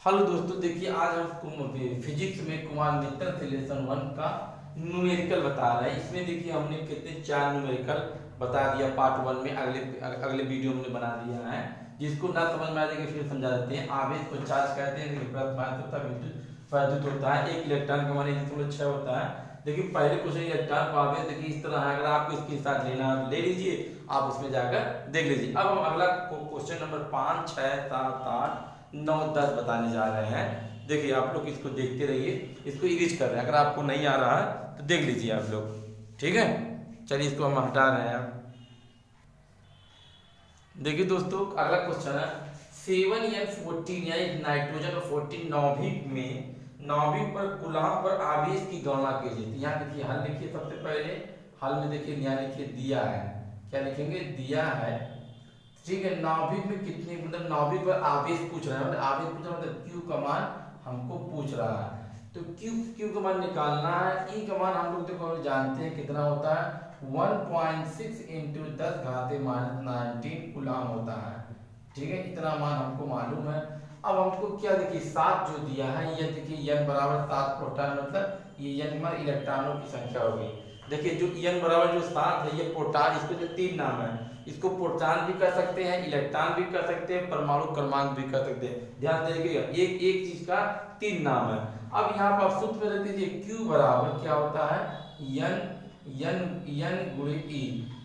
Hello दोस्तों, देखिए आज हम फिजिक्स में कुमार मित्तल से लेसन 1 का न्यूमेरिकल बता रहे हैं। इसमें देखिए हमने कितने 4 न्यूमेरिकल बता दिया पार्ट 1 में। अगले अगले वीडियो में बना दिया है। जिसको ना समझ में आ जाएगा फिर समझा देते हैं। आवेश को चार्ज कहते हैं। देखिए प्लस होता है, विद्युत होता है। एक इलेक्ट्रॉन का मान 1.6 होता है। देखिए पहले क्वेश्चन इलेक्ट्रॉन को आवेश देखिए इस तरह है। अगर आपको इसके साथ लेना ले लीजिए, आप उसमें जाकर देख लीजिए। अब हम अगला क्वेश्चन नंबर 5, 6, 7, 8, 9, 10 बताने जा रहे हैं। देखिए आप लोग इसको देखते रहिए, इसको इरेज कर रहे हैं। अगर आपको नहीं आ रहा है तो देख लीजिए आप लोग, ठीक है। चलिए इसको हम हटा रहे हैं। देखिए दोस्तों अगला क्वेश्चन है 7n14 यानी नाइट्रोजन और 14 नाभिक पर कूलाम पर आवेश की गणना कीजिए। यहाँ देखिए हल लिखिए। सबसे पहले हल में देखिए यहाँ लिखिए दिया है। क्या लिखेंगे? दिया है, ठीक है। नाभिक में कितनी, मतलब नाभिक पर आवेश पूछ रहा है, मतलब आवेश पूछ रहा है, मतलब क्यू का मान हमको पूछ रहा है। तो क्यू का मान निकालना है। ई का मान हम लोग देखो जानते हैं कितना होता है, 1.6 × 10⁻19 कूलाम होता है, ठीक है। इतना मान हमको मालूम है। अब हमको क्या देखिए 7 जो दिया है, ये देखिए n बराबर 7 प्रोटॉन, मतलब ये n मान इलेक्ट्रॉनों की संख्या होगी। देखिए जो n बराबर जो 7 है, ये प्रोटॉन, इसके जो 3 नाम है, इसको प्रोटॉन भी कर सकते हैं, इलेक्ट्रॉन भी कर सकते हैं, परमाणु क्रमांक भी कर सकते हैं। ध्यान दीजिएगा, एक एक चीज का 3 नाम है। अब यहाँ पर सूत्र में रख दीजिए Q बराबर क्या होता है, n गुणे E।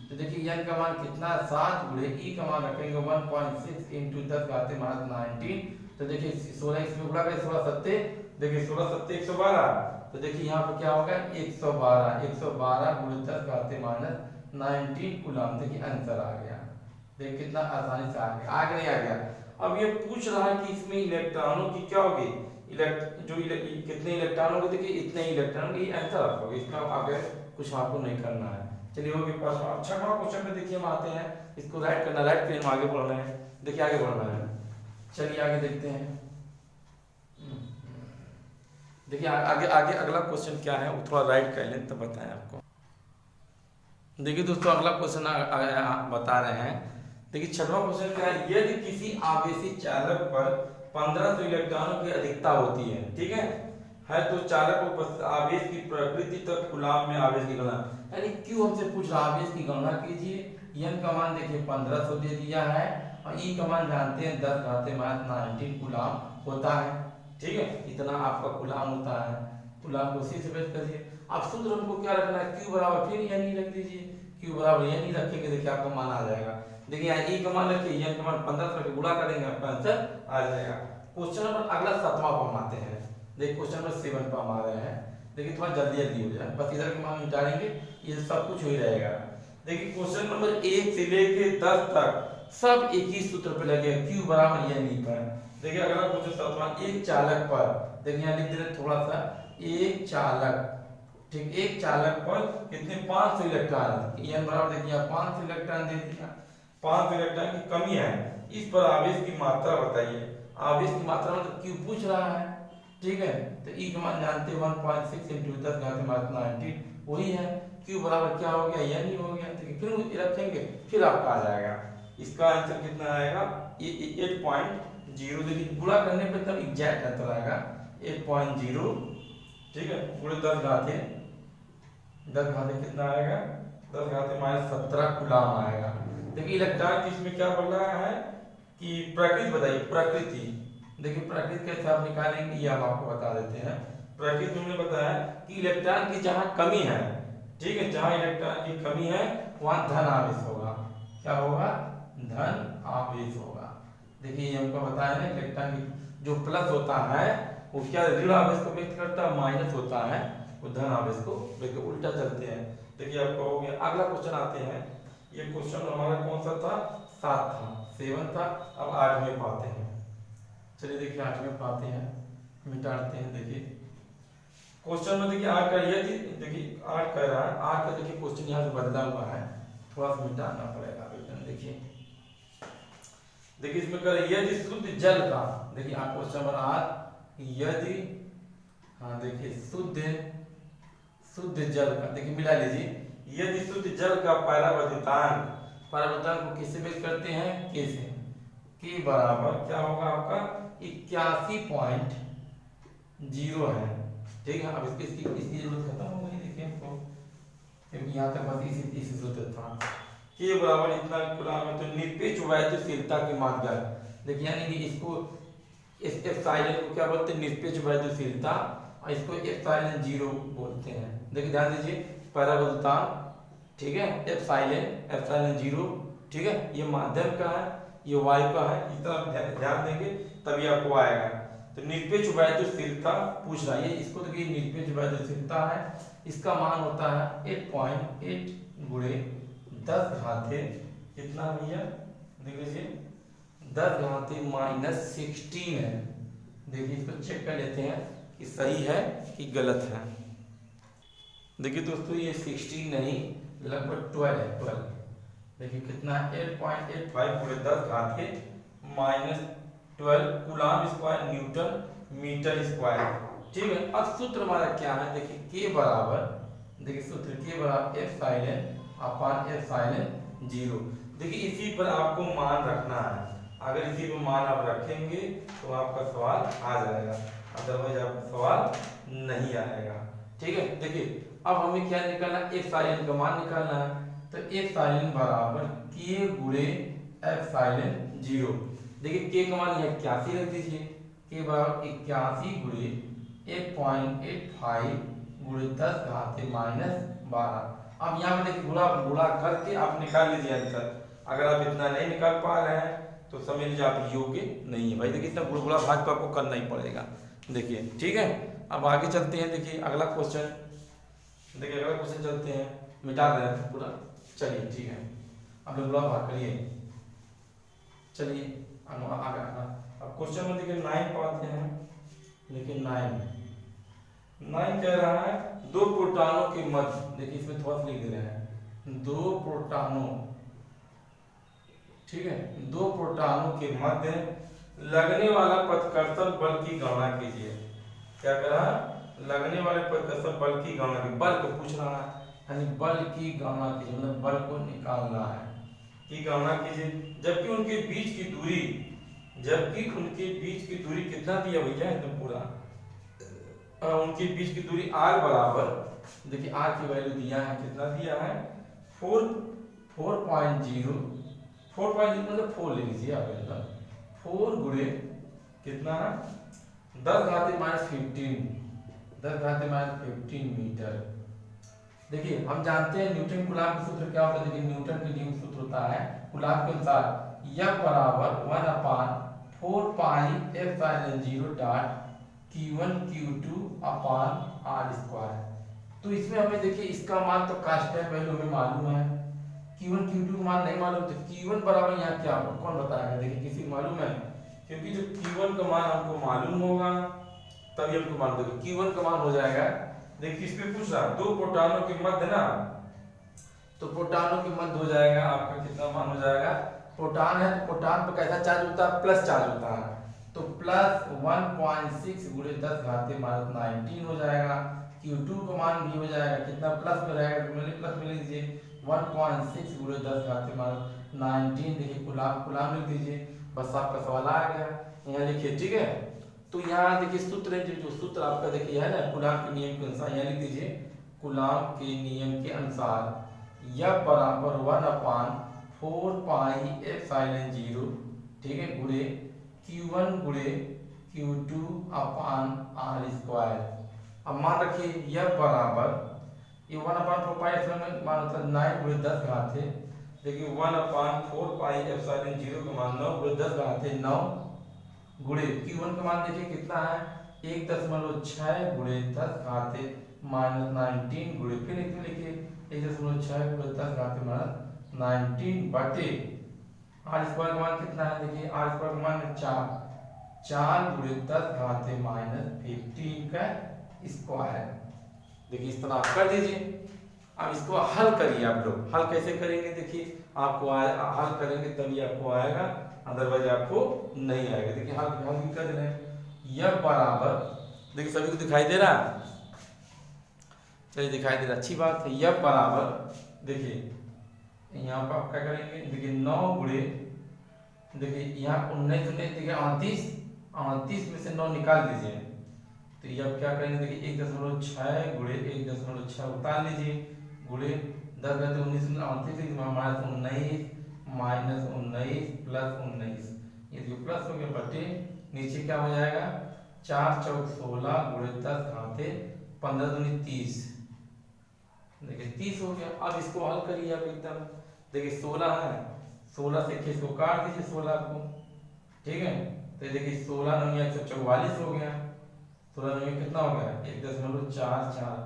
तो देखिए n का मान कितना, 7 गुणे E का मान रखेंगे 1.6 × 10⁻19। तो देखिए 16 इसमें गुणा करें, 16 सत्ते, देखिए 16 सत्ते 112। तो देखिए यहाँ पर क्या होगा 112 गुणे 10⁻19 कूलाम। देखिए आंसर आ गया। देखिए कितना आसानी से आ गया, आगे नहीं आ गया। अब ये पूछ रहा है कि इसमें इलेक्ट्रॉनों की क्या होगी, कितने इलेक्ट्रॉन होंगे। देखिए इतने इलेक्ट्रॉन, ये आंसर आपका होगा। इसका आगे कुछ आपको नहीं करना है। चलिए हो गया पास। अच्छा क्वेश्चन में देखिए हम आते हैं, इसको राइट करना, राइट पे हम आगे बढ़ रहे हैं। देखिए आगे बढ़ रहे हैं, चलिए आगे देखते हैं। देखिए आगे आगे अगला क्वेश्चन क्या है, वो थोड़ा राइट कर लें तब बताएं आपको। देखिए दोस्तों अगला क्वेश्चन बता रहे हैं। देखिए 6वां क्वेश्चन क्या है, यदि किसी आवेशी चालक पर 1500 इलेक्ट्रॉनों की अधिकता होती है, ठीक है तो चालक को आवेश की प्रकृति तक कूलाम में आवेश की गणना, यानी क्यों हमसे पूछ रहा आवेश की गणना कीजिए। n का मान देखिए 1500 दे दिया है, और E का मान जानते हैं 10⁻19 कूलाम होता है, ठीक है। इतना आपका कूलाम होता है। कूलाम को उसी से बेच करिए। अब सूत्र हमको क्या रखना है, Q बराबर फिर n रख दीजिए। Q बराबर n रखेंगे, देखिए आपका मान आ जाएगा। देखिए यहाँ E का मान रखिए, n का मान 1500 के गुणा करेंगे, आपका आंसर आ जाएगा। क्वेश्चन नंबर अगला 7वां पर हम आते हैं। देखिए क्वेश्चन नंबर 7 पर हम आ रहे हैं। देखिए थोड़ा जल्दी जल्दी हो जाए, बस इधर के मान मिटाएंगे, ये सब कुछ हो ही रहेगा। देखिए क्वेश्चन नंबर 1 से लेके 10 तक सब एक ही सूत्र पे लगे, Q बराबर n पर। देखिए अगला क्वेश्चन 7वां, एक चालक पर, देखिए यहाँ लिख दे रहे थोड़ा सा, एक चालक, ठीक, एक चालक पर कितने 500 इलेक्ट्रॉन, n बराबर देखिए यहाँ 500 इलेक्ट्रॉन दे दिया। 500 इलेक्ट्रॉन की कमी है, इस पर आवेश की मात्रा बताइए। आवेश की मात्रा मतलब Q पूछ रहा है, ठीक है। तो E का मान जानते हैं 1.6 × 10⁻19 वही है। Q बराबर क्या हो गया, n ही हो गया। ठीक है, फिर रखेंगे, फिर आपका आ जाएगा। इसका आंसर कितना आएगा, 8.0। देखिए गुणा करने पर तब एग्जैक्ट आंसर आएगा 8.0, ठीक है। गुणे 10 घाते कितना आएगा, 10 घाते -17 कूलाम आएगा। देखिए इलेक्ट्रॉन की इसमें क्या बोल रहा है कि प्रकृति बताइए, प्रकृति। देखिए प्रकृति कैसे आप निकालेंगे, ये हम आपको बता देते हैं। प्रकृति हमने बताया कि इलेक्ट्रॉन की जहां कमी है, ठीक है, जहां इलेक्ट्रॉन की कमी है वहां धन आवेश होगा। क्या होगा, धन आवेश होगा। देखिए ये हमको बताया ना, इलेक्ट्रॉन की जो प्लस होता है वो क्या ऋण आवेश को व्यक्त करता है, माइनस होता है वो धन आवेश को, देखिए उल्टा चलते हैं। देखिए आपको हो गया। अगला क्वेश्चन आते हैं। ये क्वेश्चन हमारा कौन सा था, 7 था, 7 था। अब 8 में पाते हैं। चलिए देखिए 8 में पाते हैं, मिटाते हैं। देखिए क्वेश्चन में देखिए 8 का ये देखिए 8 कह रहा है, 8 का देखिए क्वेश्चन यहाँ से बदला हुआ है, थोड़ा सा मिटाना पड़ेगा। देखिए इसमें कह रहा है यदि शुद्ध जल का, देखिए आप क्वेश्चन नंबर 8, यदि, हाँ देखिए शुद्ध जल का, देखिए मिला लीजिए। यदि शुद्ध जल का परावर्तनांक को किससे मेल करते हैं, K से, K बराबर क्या होगा आपका 81.0 है। ठीक है, अब इसकी जरूरत खत्म हो गई। देखिए हमको यहाँ तक बस इसी जरूरत था। के बराबर इतना कूलाम है, तो निरपेक्ष वैद्युशीलता के माध्यम, देखिए यानी कि इसको इस एप्सिलॉन को क्या बोलते हैं, निरपेक्ष वैद्युशीलता, और इसको एप्सिलॉन 0 बोलते हैं। देखिए ध्यान दीजिए, परावर्तन, ठीक है, एप्सिलॉन 0, ठीक है, ये माध्यम का है, ये वायु का है, इस तरह ध्यान देंगे तभी आपको आएगा। तो निरपेक्ष वैद्युशीलता पूछ रहा है, इसको देखिए निरपेक्ष वैद्युशीलता है, इसका मान होता है 8.8 गुणे 10 घाते कितना भैया, देख लीजिए 10 घाते -16 है। देखिए इसको चेक कर लेते हैं कि सही है कि गलत है। देखिए दोस्तों ये 16 नहीं, लगभग 12 है। 12 देखिए कितना, 8.85 गुणे 10 घाते -12 coulomb square newton metre square. ठीक है, अब सूत्र हमारा क्या है, देखिए के बराबर, देखिए सूत्र के बराबर एप्सिलॉन अपॉन एप्सिलॉन 0। देखिए इसी पर आपको मान रखना है, अगर इसी पर मान आप रखेंगे तो आपका सवाल आ जाएगा, अदरवाइज आपका सवाल नहीं आएगा। ठीक है, देखिए अब हमें क्या निकालना है, एप्सिलॉन का मान निकालना है। तो एप्सिलॉन बराबर के गुणे एप्सिलॉन 0। देखिए के का मान 81 रख दीजिए, के बराबर 81 गुणे 8.85 गुणे 10 घाते -12। अब यहाँ पे देखिए गुणा करके आप निकाल लीजिए आंसर। अगर आप इतना नहीं निकाल पा रहे हैं तो समझ लीजिए आप योग्य नहीं है भाई। देखिए इतना गुणा भाग तो आपको करना ही पड़ेगा। देखिए ठीक है, अब आगे चलते हैं। देखिए अगला क्वेश्चन, देखिए अगला क्वेश्चन चलते हैं, मिटा रहे हैं पूरा। चलिए ठीक है, अब गुणा भाग करिए। चलिए आगे अब क्वेश्चन में देखिए 9 पाते हैं। देखिए 9 कह रहा है दो प्रोटॉनों के मध्य, देखिए इसमें थोड़ा लिख दे रहे हैं, दो प्रोटॉनों, ठीक है, दो प्रोटॉनों के मध्य लगने वाला पथकर्षण बल की गणना कीजिए। क्या कर रहा है, लगने वाले पथकर्षण बल की गणना की, बल को पूछ रहा है, यानी बल की गणना कीजिए, मतलब बल को निकालना है, की गणना कीजिए। जबकि उनके बीच की दूरी कितना दिया भैया, एकदम पूरा उनके बीच की दूरी r बराबर, देखिए r की वैल्यू दिया है, कितना दिया है 4.0 मतलब 4 ले लीजिए आप, 4 गुणे कितना है 10 घाते -15 मीटर। देखिए हम जानते हैं न्यूटन कूलाम का सूत्र क्या होता है। देखिए न्यूटन के नियम सूत्र होता है कूलाम के अनुसार, F बराबर 1/4πε0 Q1 Q2 अपॉन r²। तो इसमें हमें देखिए इसका मान तो कांस्टेंट वैल्यू हमें मालूम है, Q1 Q2 का मान नहीं मालूम, तो Q1 बराबर यहाँ क्या होगा, कौन बताएगा। देखिए किसी को मालूम है, क्योंकि जो Q1 का मान हमको मालूम होगा तभी हमको मालूम। देखो Q1 का मान हो जाएगा, देखिए इस पे पूछ रहा दो प्रोटॉनों के मध्य ना, तो प्रोटॉनों के मध्य हो जाएगा आपका कितना मान हो जाएगा, प्रोटॉन है तो प्रोटॉन पर कैसा चार्ज होता है, प्लस चार्ज होता है, तो प्लस 1.6 गुणे 10 घाते -19 हो जाएगा। Q2 का मान भी हो जाएगा कितना, प्लस में रहेगा, तो मैंने प्लस में लिख दीजिए 1.6 गुणे 10 घाते -19। देखिए कूलाम लिख दीजिए, बस आपका सवाल आ गया, यहाँ लिखिए। ठीक है, तो यहाँ देखिए सूत्र है, जो सूत्र आपका देखिए है ना कूलाम के नियम के अनुसार, यहाँ लिख दीजिए कूलाम के नियम के अनुसार F बराबर 1/4πε0, ठीक है, गुणे Q1 गुणे Q2 अपॉन r²। अब मान रखिए F बराबर, ये 1/4πε0 मान होता है 9 गुणे 10 घाते, देखिए 1/4πε0 का मान 9 गुणे 10 घाते 9 गुणे Q1 का मान देखिए कितना है 1.6 गुणे 10 घाते -19 गुणे, फिर लिखिए 1.6 गुणे 10 घाते -19 बटे r² का मान कितना है, देखिए r² का मान 4 गुणे 10 घाते -15 का स्क्वायर। देखिए इस तरह आप कर दीजिए। अब इसको हल करिए आप लोग, हल कैसे करेंगे, देखिए आपको हल करेंगे तभी आपको आएगा, अदरवाइज आपको नहीं आएगा। देखिए हल भी कर रहे हैं, F बराबर, देखिए सभी को दिखाई दे रहा है, चलिए दिखाई दे रहा, अच्छी बात है। F बराबर देखिए यहाँ पर आप क्या करेंगे, देखिए 9 गुणे, देखिए यहाँ 19 देखिए 38 38 में से 9 निकाल दीजिए। तो ये अब क्या करेंगे, देखिए 1.6 गुणे 1.6 उतार लीजिए, गुणे 10 घाते 19 माइनस 19 प्लस 19, ये जो प्लस हो गया बटे नीचे क्या हो जाएगा 4 चौक 16 गुणे 10 घाते 15 दूनी 30, देखिए 30 हो गया। अब इसको हल करिए आप एकदम, देखिए 16 है, 16 से इक्कीस को काट दीजिए 16 को, ठीक है। तो देखिए 16 नौ 144 हो गया, 16 नौ कितना हो गया 1.44,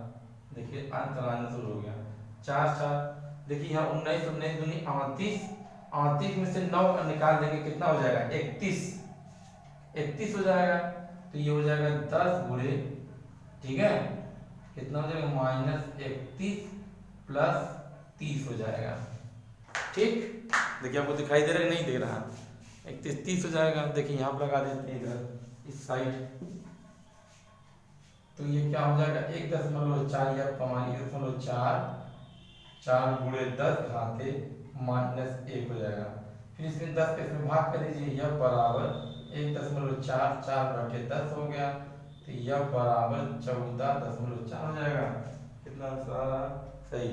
देखिए अंतर आना शुरू हो गया 4 4, देखिए यहाँ 19 19 दूनी 38, 38 में से 9 निकाल देंगे कितना हो जाएगा 31 हो जाएगा। तो ये हो जाएगा 10 गुणे, ठीक है, कितना हो जाएगा -31 प्लस 30 हो जाएगा, ठीक। देखिए आपको दिखाई दे रहा है नहीं दे रहा, 31 30 हो जाएगा। देखिए यहाँ पर लगा देते हैं इधर इस साइड, तो ये क्या हो जाएगा 1.4 या कमाई 1.4 गुणे 10 घाते -1 हो जाएगा। फिर इसमें 10 के इसमें भाग कर दीजिए, यह बराबर 1.44 बटे 10 हो गया, तो यह बराबर 14.4 हो जाएगा। कितना सारा सही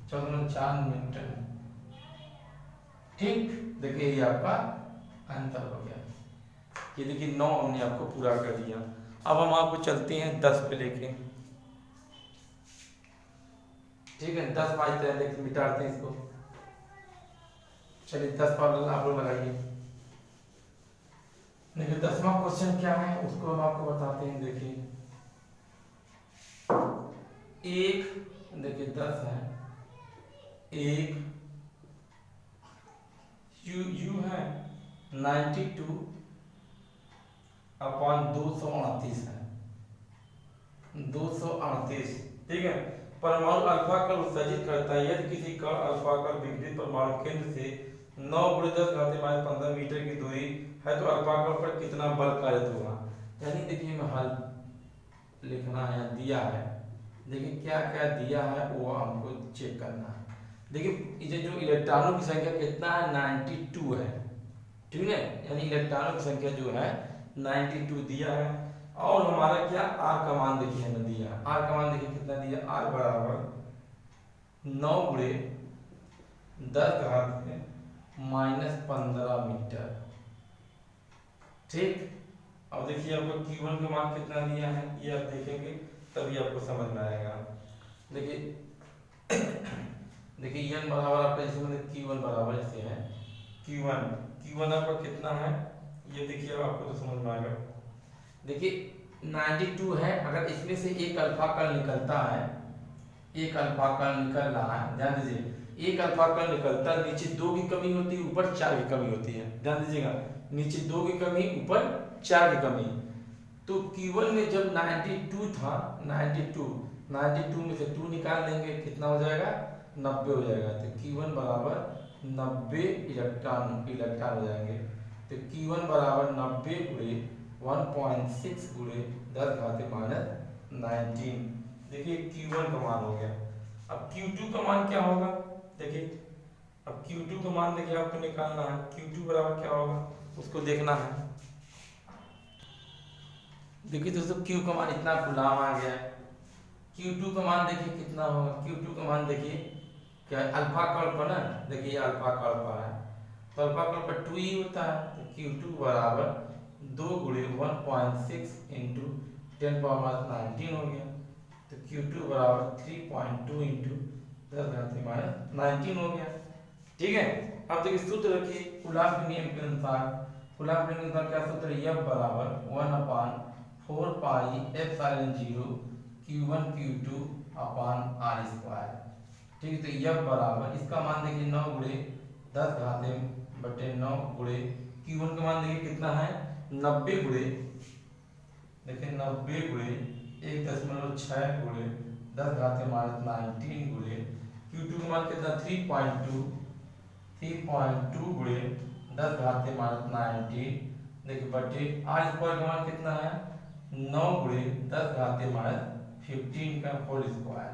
14.4 न्यूटन, ठीक। देखिए ये आपका आंसर हो गया। ये देखिए 9 हमने आपको पूरा कर दिया। अब हम आपको चलते हैं 10 पे लेके, ठीक है। 10 बाई देखिए मिटाते हैं इसको, चलिए 10 पर आप लोग लगाइए। देखिए 10वां क्वेश्चन क्या है उसको हम आपको बताते हैं। देखिए देखिए 10 है, एक यू है 92 अपॉन 238 है, 238, ठीक है। परमाणु अल्फा कण उत्सर्जित करता है यदि किसी कण अल्फा कण विकृत परमाणु केंद्र से 9 × 10⁻15 मीटर की दूरी है तो अल्फा कण पर कितना बल कार्य होगा। यानी देखिए मैं हल लिखना है दिया है, देखिए क्या क्या दिया है वो हमको चेक करना है। देखिए ये जो इलेक्ट्रॉनों की संख्या कितना है 92 है, ठीक है, यानी इलेक्ट्रॉनों की संख्या जो है 92 दिया है। और हमारा क्या आर का मान देखिए हमें दिया, आर का मान देखिए कितना दिया, आर बराबर 9 × 10⁻−15 मीटर, ठीक। अब देखिए आपको Q1 का मान कितना दिया है ये आप देखेंगे तभी आपको समझ में आएगा। देखिए देखिए n बराबर आपका जैसे मतलब Q1 बराबर जैसे है Q1 आपका कितना है ये देखिए अब आपको तो समझ में आएगा। देखिए 92 है, अगर इसमें से एक अल्फा कण निकलता है, एक अल्फा कण निकल रहा है, ध्यान दीजिए एक अल्फा कण निकलता है, नीचे 2 की कमी होती है ऊपर 4 की कमी होती है, ध्यान दीजिएगा नीचे 2 की कमी ऊपर 4 की कमी। तो Q1 में जब 92 था, 92 में से 2 निकाल लेंगे कितना हो जाएगा 90 हो जाएगा। तो Q1 बराबर 90 इलेक्ट्रॉन हो जाएंगे। तो Q1 बराबर 90 × 1.6 × 10⁻19। देखिए Q1 का मान हो गया। अब Q2 का मान क्या होगा, देखिए अब Q2 का मान देखिए आपको निकालना है, Q2 बराबर क्या होगा उसको देखना है। देखिए दोस्तों Q का मान इतना गुलाम आ गया है, Q2 का मान देखिए कितना होगा, Q2 का मान देखिए क्या अल्फा कण पर ना, देखिए अल्फा कण पर है तो अल्फा कण पर 2 ही होता है। तो Q2 बराबर 2 × 1.6 × 10⁻19 हो गया। तो Q2 बराबर 3.2 × 10⁻19 हो गया, ठीक है। अब देखिए सूत्र रखिए कूलॉम के नियम के अनुसार, कूलॉम के नियम के अनुसार क्या सूत्र है, F बराबर 1/4 पाई ε0 Q1 Q2 r², ठीक है। तो F बराबर इसका मान देखिए 9 × 10⁻9 × Q1 का मान देखिए कितना है 90 देखिए 90 × 1.6 × 10⁻19 Q2 का मान कितना 3.2 × 10⁻19 देखिए बटे r² का मान कितना है 9 × 10⁻15 का होल स्क्वायर,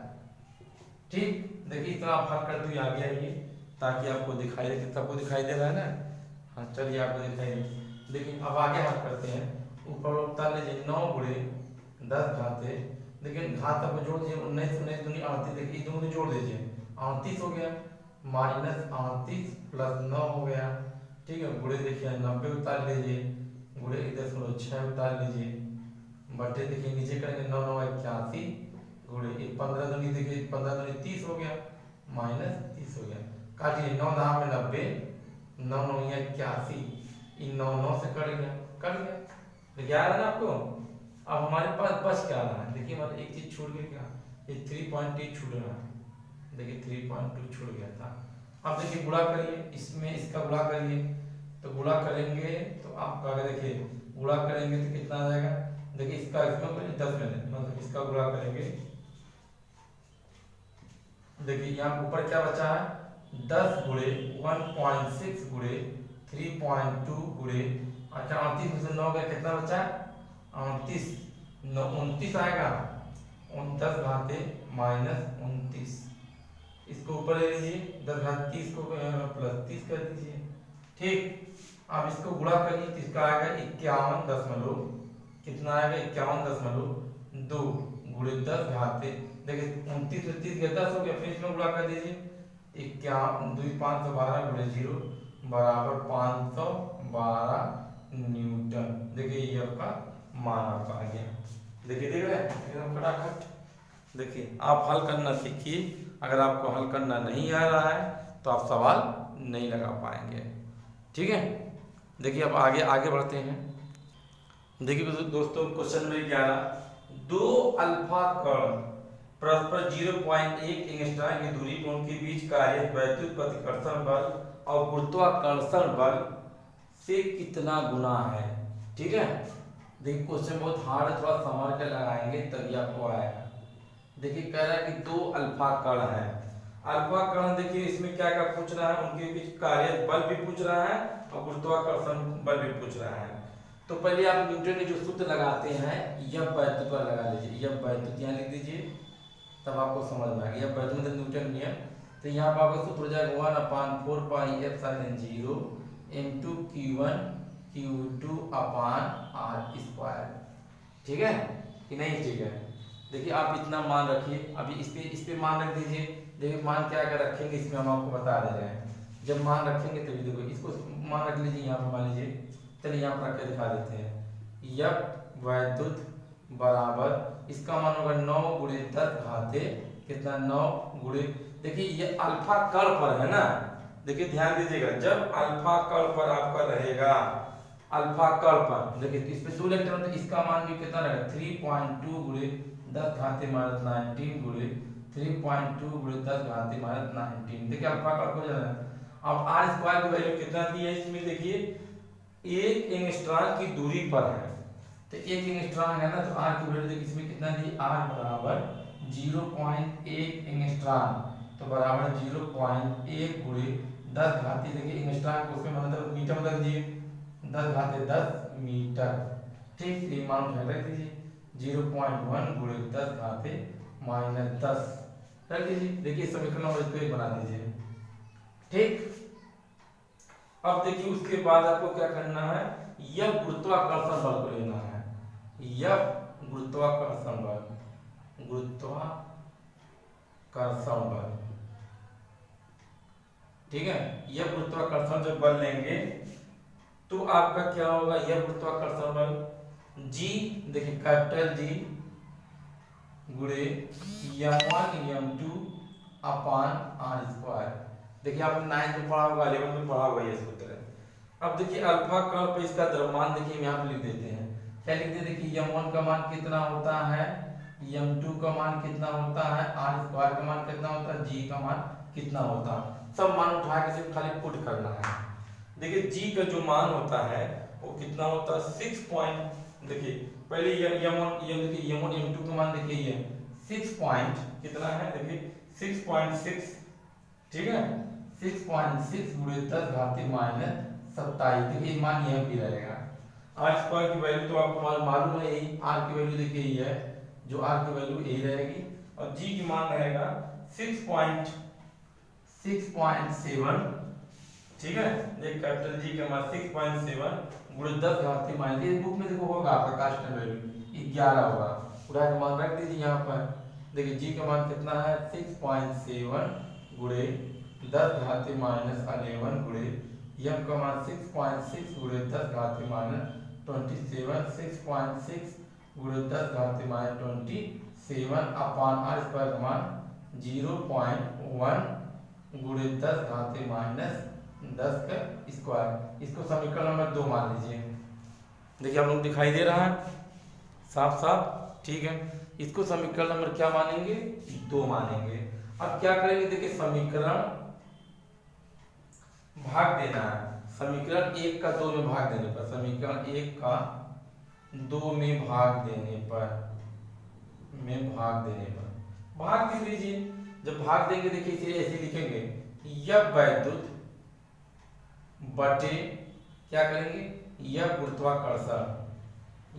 ठीक। देखिए इतना आप हल कर दो आ गया ये, ताकि आपको दिखाई दे, सबको दिखाई दे रहा है ना, हाँ चलिए आपको दिखाई दे। देखिए अब आगे हल करते हैं। ऊपर उतार लीजिए 9 गुणे 10 घाते, लेकिन घात आपको जोड़ दीजिए 19 19 दूनी 38, देखिए दोनों जोड़ दीजिए 38 हो गया, माइनस 38 प्लस 9 हो गया, ठीक है। गुणे देखिए 90 उतार लीजिए, गुणे 1.6 उतार लीजिए, बटे देखिए नीचे करेंगे 9 9 81 गुणे 15 दूनी देखिए 15 दूनी 30 हो गया, माइनस 30 हो गया, काटिए 9 9 में 90, 9 9 81, इन 9 9 से कट गया, कट गया, तो क्या आ रहा है आपको। अब हमारे पास बच क्या रहा है, देखिए हमारे एक चीज छूट गई, क्या ये 3.2 छूट रहा है, देखिए 3.2 छूट गया था। अब देखिए गुणा करिए, इसमें इसका गुणा करिए, तो गुणा करेंगे तो आपका अगर देखिए गुणा करेंगे तो कितना आ जाएगा, देखिए इसका इसमें 10 में मतलब इसका गुणा करेंगे, देखिए यहाँ ऊपर क्या बचा है 10 गुणे 1.6 गुणे 3.2 गुणे, अच्छा 38 में से 9 गया, कितना बचा 38, 29 आएगा, 29 घाते माइनस 29, इसको ऊपर ले लीजिए 10 घात 30 को प्लस 30 कर दीजिए, ठीक। अब इसको गुणा करिए तो इसका आएगा 51 दशमलव, कितना आएगा 51.2 गुणे 10 घाते, देखिए 29 में 30 गया 10 हो गया, फिर इसमें गुणा कर दीजिए 51 2 512 गुणे 0 बराबर 512 न्यूटन, देखिए ये आपका मान आपका आ गया, देखिए देख रहे हैं एकदम फटाफट। देखिए आप हल करना सीखिए, अगर आपको हल करना नहीं आ रहा है तो आप सवाल नहीं लगा पाएंगे, ठीक है। देखिए अब आगे आगे बढ़ते हैं। देखिए दोस्तों क्वेश्चन नंबर 11, दो अल्फा कण परस्पर 0.1 एंगस्ट्रॉम की दूरी पर उनके बीच कार्य वैद्युत प्रतिकर्षण बल और गुरुत्वाकर्षण बल से कितना गुना है, ठीक है। देखिए क्वेश्चन बहुत हार्ड है, थोड़ा संभाल के लगाएंगे तभी आपको आएगा। देखिए कह रहा है कि दो अल्फा कण है, अल्फा कण देखिए इसमें क्या क्या पूछ रहा है, उनके बीच कार्य बल भी पूछ रहा है और गुरुत्वाकर्षण बल भी पूछ रहा है। तो पहले आप न्यूटन के जो सूत्र लगाते हैं यह वैद्युत पर लगा लीजिए, यह वैद्युत यहाँ लिख दीजिए, तब आपको समझ में आएगा, यह वैद्युत मतलब न्यूटन नियम। तो यहाँ पर आपका सूत्र हो जाएगा 1/4 pi epsilon 0 into q1 q2 अपान r स्क्वायर, ठीक है कि नहीं, ठीक है। देखिए आप इतना मान रखिए, अभी इस पे मान रख दीजिए, देखिए मान क्या क्या रखेंगे इसमें हम आपको बता दे रहे हैं, जब मान रखेंगे तभी देखो इसको मान रख लीजिए, यहाँ पर मान लीजिए, चलिए यहाँ पर रख के दिखा देते हैं, यह वैद्युत बराबर इसका मान होगा 9 गुणे 10 घाते कितना 9 गुणे, देखिए ये अल्फा कण पर है ना, देखिए ध्यान दीजिएगा, जब अल्फा कण पर आपका रहेगा, अल्फा कण पर देखिए इस पे 2 इलेक्ट्रॉन, तो इसका मान भी कितना रहेगा 3.2 गुणे 10 घाते माइनस 19 गुणे 3.2 गुणे 10 घाते माइनस 19, देखिए अल्फा कण हो जा रहा है। अब आर स्क्वायर की वैल्यू कितना दी है इसमें, देखिए 1 एंगस्ट्रॉम की दूरी पर है, तो 1 एंगस्ट्रॉम है ना, तो आर की वैल्यू देखिए इसमें कितना दी, आर बराबर 0.1 एंगस्ट्रॉम, तो बराबर 0.1 गुणे 10 घाते, देखिए एंगस्ट्रॉम को उसमें मतलब मीटर बदल दीजिए 10 घाते 10 मीटर, ठीक। ये मान रख दीजिए 0.1 गुणे 10 घाते माइनस 10 रख दीजिए, देखिए समीकरण और इसको बना दीजिए, ठीक। अब देखिए उसके बाद आपको क्या करना है, यह गुरुत्वाकर्षण बल को लेना है, यह गुरुत्वाकर्षण बल, गुरुत्वाकर्षण बल, ठीक है। यह गुरुत्वाकर्षण जब बल लेंगे तो आपका क्या होगा, यह गुरुत्वाकर्षण बल जी, देखिए कैपिटल जी गुणे m1 m2 अपान r स्क्वायर, देखिए आपने 9th में पढ़ा होगा 11th में पढ़ा होगा ये सूत्र। अब देखिए अल्फा कण पे इसका द्रव्यमान देखिए यहाँ पे लिख देते हैं, क्या लिखते हैं, देखिए m1 का मान कितना होता है, m2 का मान कितना होता है, r स्क्वायर का मान कितना होता है, g का मान कितना होता है, सब मान उठा के सिर्फ खाली पुट करना है। देखिए g का जो मान होता है वो कितना होता है 6 पॉइंट, देखिए पहले देखिए m1 m2 का मान देखिए ये 6 पॉइंट कितना है, देखिए 6.6, ठीक है, 6.6 गुणे 10 घाते माइनस 27, देखिए मान यह भी रहेगा। आर स्क्वायर की वैल्यू तो आपको मालूम है, यही आर की वैल्यू देखिए यही है, जो आर की वैल्यू यही रहेगी, और जी की मान रहेगा 6.7, ठीक है, ये कैपिटल जी का मान 6.7 गुणे 10 घात माइनस, ये बुक में देखो होगा आपका कांस्टेंट वैल्यू 11 होगा, पूरा का मान रख दीजिए यहाँ पर। देखिए जी का मान कितना है 6.7 गुणे 10 घात माइनस 11 गुणे यम का मान 6.6 गुणे 10 घात माइनस 27, 6.6 गुणे 10 घात माइनस 27 अपान आर स्क्वायर का मान 0.1 गुणे 10 घात माइनस 10 का स्क्वायर। इसको समीकरण नंबर 2 मान लीजिए। देखिए आप लोग दिखाई दे रहा है साफ साफ, ठीक है। इसको समीकरण नंबर क्या मानेंगे 2 मानेंगे। अब क्या करेंगे, देखिए समीकरण भाग देना है, समीकरण 1 का 2 में भाग देने पर, समीकरण 1 का 2 में भाग देने पर, भाग दे दीजिए। जब भाग देंगे देखिए इसे ऐसे लिखेंगे, यह वैद्युत बटे क्या करेंगे, यह गुरुत्वाकर्षण,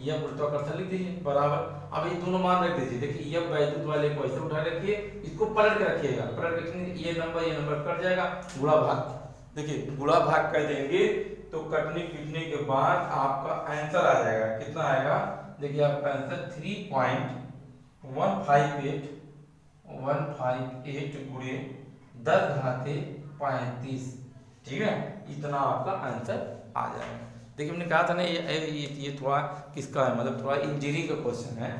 यह गुरुत्वाकर्षण लिख दीजिए बराबर। अब ये दोनों मान रख दीजिए। देखिए यह वैद्युत वाले को ऐसे उठा रखिए, इसको पलट के रखिएगा, पलट के रखेंगे ये नंबर कट जाएगा, गुणा भाग। देखिए गुणा भाग कर देंगे तो कटने पीटने के बाद आपका आंसर आ जाएगा, कितना आएगा, देखिए आपका आंसर 3.158 गुणे 10 घाते 35, ठीक है, इतना आपका आंसर आ जाएगा। देखिए हमने कहा था ना ये थोड़ा किसका है, मतलब थोड़ा इंजीनियरिंग का क्वेश्चन है,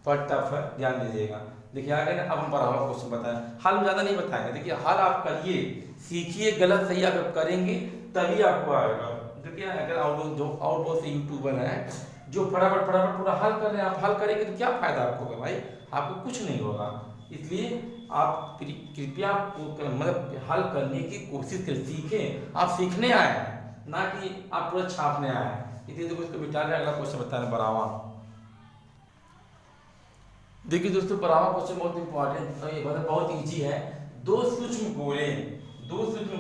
थोड़ा टफ है, ध्यान दीजिएगा। देखिए आगे ना अब हम पढ़ा हुआ क्वेश्चन बताएं, हल हम ज्यादा नहीं बताएंगे। देखिए हल आप करिए, सीखिए, गलत सही आप करेंगे तभी आपको आएगा। देखिए अगर आउट बहुत से यूट्यूबर हैं जो फटाफट पूरा हल कर रहे हैं, आप हल करेंगे तो क्या फायदा आपको होगा भाई, आपको कुछ नहीं होगा। इसलिए आप कृपया मतलब हल करने की कोशिश करें, सीखें, आप सीखने आए हैं ना कि आप पूरा छापने आए हैं। इसलिए देखो इसको मिटा रहे, अगला क्वेश्चन बताने बरावा। देखिए दोस्तों बरावा क्वेश्चन बहुत इंपॉर्टेंट, मतलब बहुत इजी है। दो सूक्ष्म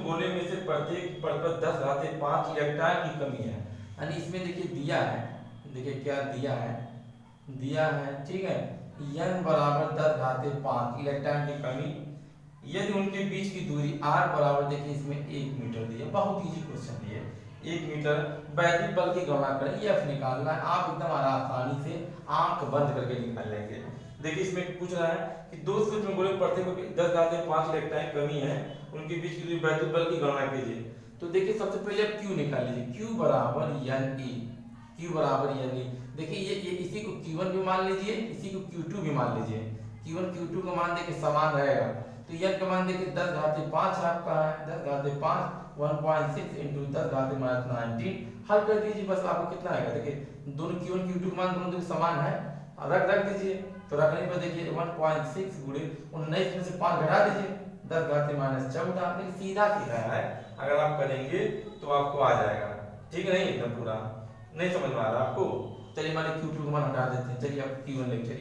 गोले में से प्रत्येक पर 10 घाते 5 इलेक्ट्रॉन की कमी है, यानी इसमें देखिए दिया है, देखिए क्या दिया है, ठीक है, n बराबर 10 घाते 5 इलेक्ट्रॉन की कमी, यदि उनके बीच की दूरी r बराबर, देखिए इसमें 1 मीटर दिया, बहुत इजी क्वेश्चन दिए, 1 मीटर, वैद्युत बल की गणना करें, F निकालना है, आप एकदम आसानी से आंख बंद करके निकाल लेंगे। देखिए इसमें पूछ रहा है कि दो सूक्ष्म गोले प्रत्येक 10 घाते 5 इलेक्ट्रॉन कमी है, उनके बीच की दूरी वैद्युत बल की गणना कीजिए। तो देखिए सबसे पहले आप Q निकाल लीजिए, Q बराबर NE। देखिए ये इसी को Q1 भी मान लीजिए, इसी को Q2 भी मान लीजिए। Q1 Q2 का मान देखिए समान रहेगा, तो N का मान देखिए 10 घाते 5 आपका है, 10 घाते 5 1.6 इंटू 10 घाते माइनस 19, हल कर दीजिए, बस आपको कितना आएगा। देखिए दोनों Q1 Q2 का मान दोनों समान है, रख दीजिए, तो रखने पर देखिए 1.6 गुणे 19 में से 5 घटा दीजिए, 10 घाते माइनस 14, देखिए सीधा है, अगर आप करेंगे तो आपको आ जाएगा, ठीक है, नहीं एकदम पूरा नहीं समझ में आ रहा आपको। चलिए मान Q2 का मान हटा देते हैं, चलिए आप Q1 लेके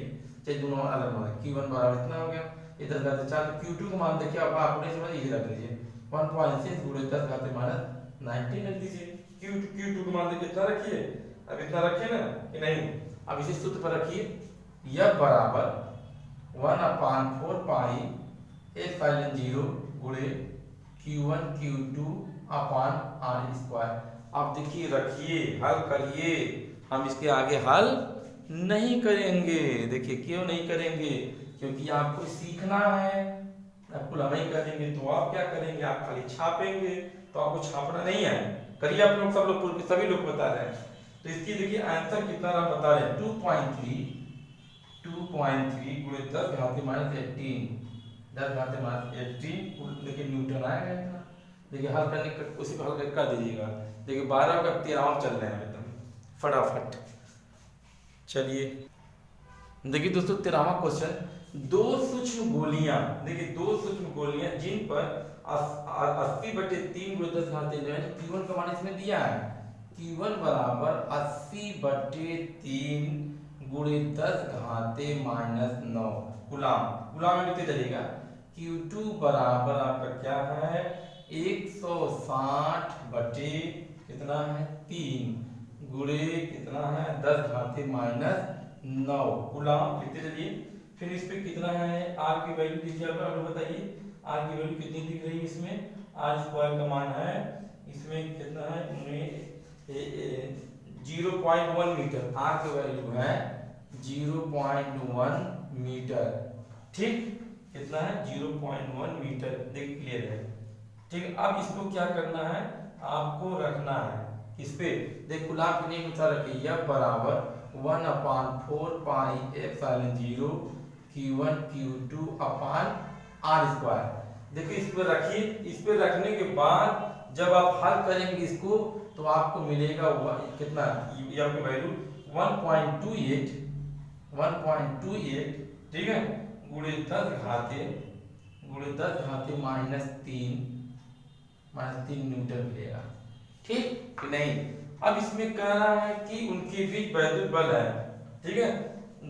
चलिए दोनों अलग मान, Q1 बराबर इतना हो गया, इधर 10 घाते 4, तो Q2 का मान देखिए आप नहीं समझ, इधर रख लीजिए 1.6 गुणे 10 घाते माइनस 19 रख दीजिए। Q2 का मान देखिए कितना रखिए, अब इतना रखिए ना कि नहीं, अब इसे सूत्र पर रखिए, यह बराबर 1/4 पाई एप्सिलॉन 0 गुणे Q1 Q2 अपान r स्क्वायर। अब देखिए रखिए, हल करिए, हम इसके आगे हल नहीं करेंगे। देखिए क्यों नहीं करेंगे, क्योंकि आपको सीखना है, आपको नहीं करेंगे तो आप क्या करेंगे, आप खाली छापेंगे, तो आपको छापना नहीं है। करिए आप लोग, सब लोग सभी लोग बता रहे हैं, तो इसकी देखिए आंसर कितना आप बता रहे हैं 2.3 गुणे 10 घाते माइनस 18, 10 घाते माइनस 18, देखिए न्यूटन आएगा इतना। देखिए हल करने का उसी को हल कर दीजिएगा। देखिए 12 का 13 चल रहे हैं एकदम फटाफट। चलिए देखिए दोस्तों 13वां क्वेश्चन, दो सूक्ष्म गोलियां, देखिए दो सूक्ष्म गोलियां जिन पर 80/3 गुणे 10 घाते Q1 का मान इसमें दिया है, Q1 बराबर 80/3 गुणे 10 घाते माइनस 9 गुलाम में लिखते चलिएगा। Q2 बराबर आपका क्या है 160 बटे कितना है 3 गुणे कितना है 10 घाते माइनस 9 गुलाम लिखते चलिए। फिर इस पे कितना है r की वैल्यू दीजिए, आप बताइए r की वैल्यू कितनी दिख रही है, इसमें r स्क्वायर का मान है, इसमें कितना है 0.1 मीटर, आर की वैल्यू है 0.1 मीटर। ठीक, कितना है 0.1 मीटर, देख क्लियर है। ठीक, अब इसको क्या करना है, आपको रखना है इस पे, देख कूलाम के नियम अनुसार रखिए, यह बराबर 1/4 pi epsilon 0 Q1 Q2 upon R square. देखिए इस पर रखिए, इस पे रखने के बाद जब आप हल करेंगे इसको तो आपको मिलेगा कितना, ये आपकी वैल्यू 1.28, ठीक है, गुणे 10 घाते -3 न्यूटन मिलेगा। ठीक कि नहीं। अब इसमें कह रहा है कि उनके बीच वैद्युत बल है, ठीक है,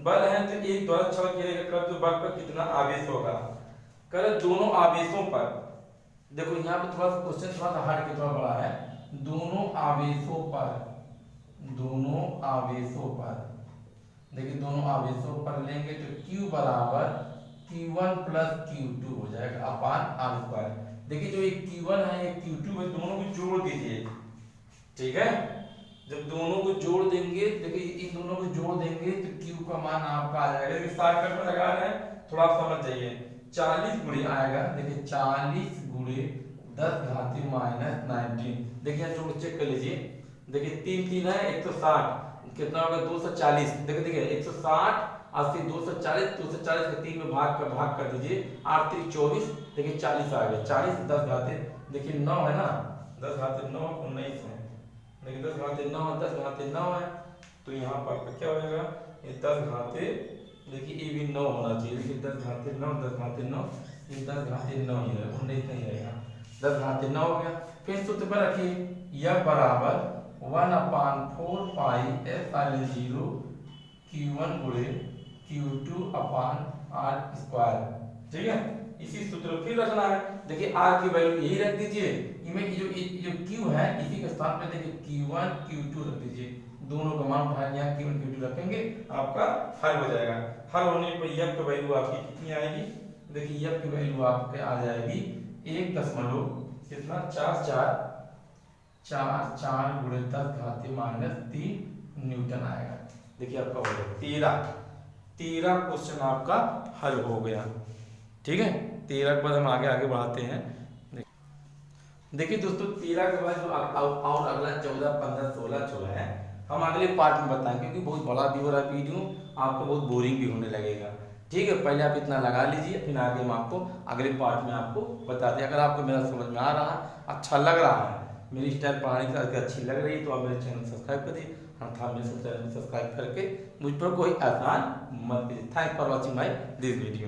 बल है तो एक द्वारा छल किया कर तो बल पर कितना आवेश होगा, कर दोनों आवेशों पर। देखो यहाँ पे थोड़ा सा क्वेश्चन थोड़ा सा हार्ड के थोड़ा बड़ा है, दोनों आवेशों पर देखिए दोनों आवेशों पर लेंगे तो Q बराबर Q1 प्लस Q2 हो जाएगा अपान आर स्क्वायर। देखिए जो ये Q1 है ये Q2 है, दोनों को जोड़ दीजिए, ठीक है, जब दोनों को जोड़ देंगे, देखिए इन दोनों को जोड़ देंगे तो Q का मान आपका आ जाएगा, देखिए शॉर्टकट में लगा रहे हैं, थोड़ा आप समझ जाइए, 40 गुणे आएगा, देखिए 40 गुणे 10 घाती -19। देखिए जोड़ चेक कर लीजिए, देखिए 3 3 है 160, कितना होगा 240। देखिए 160 80 240 के 3 में भाग कर दीजिए, 8 3 24, देखिए 40 आ गया, 40 10 घाते, देखिए 9 है ना, 10 घाते 9 19 है, देखिए 10 घाते 9 है, तो यहाँ पर क्या होगा, ये 10 घाते, देखिए ये भी 9 होना चाहिए, देखिए 10 घाते 9 ये 10 घाते 9 ही है, 19 नहीं रहेगा, 10 घाते 9 हो गया। फिर सूत्र पर रखिए, यह बराबर 1/4 पाई एप्सिलॉन 0 Q1 गुणे Q2 अपान आर स्क्वायर। ठीक है, इसी सूत्र फिर रखना है, देखिए r की वैल्यू यही रख दीजिए, इनमें जो Q है इसी के स्थान पे देखिए Q1 Q2 रख दीजिए, दोनों का मान उठाएंगे, यहाँ Q1 Q2 रखेंगे, आपका हल हो जाएगा। हल होने पर यह की वैल्यू आपकी कितनी आएगी, देखिए यह की वैल्यू आपके आ जाएगी 1.44 गुणे 10 घाते -3 न्यूटन आएगा। देखिए आपका हो गया 13 क्वेश्चन आपका हल हो गया। ठीक है, 13 के बाद हम आगे बढ़ाते हैं। देखिए दोस्तों 13 के बाद जो और अगला 14 15 16 जो है हम अगले पार्ट में बताएंगे, क्योंकि बहुत बड़ा भी हो रहा है वीडियो, आपको बहुत बोरिंग भी होने लगेगा। ठीक है, पहले आप इतना लगा लीजिए, फिर आगे हम आपको अगले पार्ट में आपको बताते हैं। अगर आपको मेरा समझ में आ रहा है, अच्छा लग रहा है, मेरी स्टाइल पढ़ाने की अच्छी लग रही है, तो आप मेरे चैनल सब्सक्राइब कर दीजिए। हाँ था, मेरे चैनल सब्सक्राइब करके मुझ पर कोई आसान मत कीजिए। Thanks for watching my this video.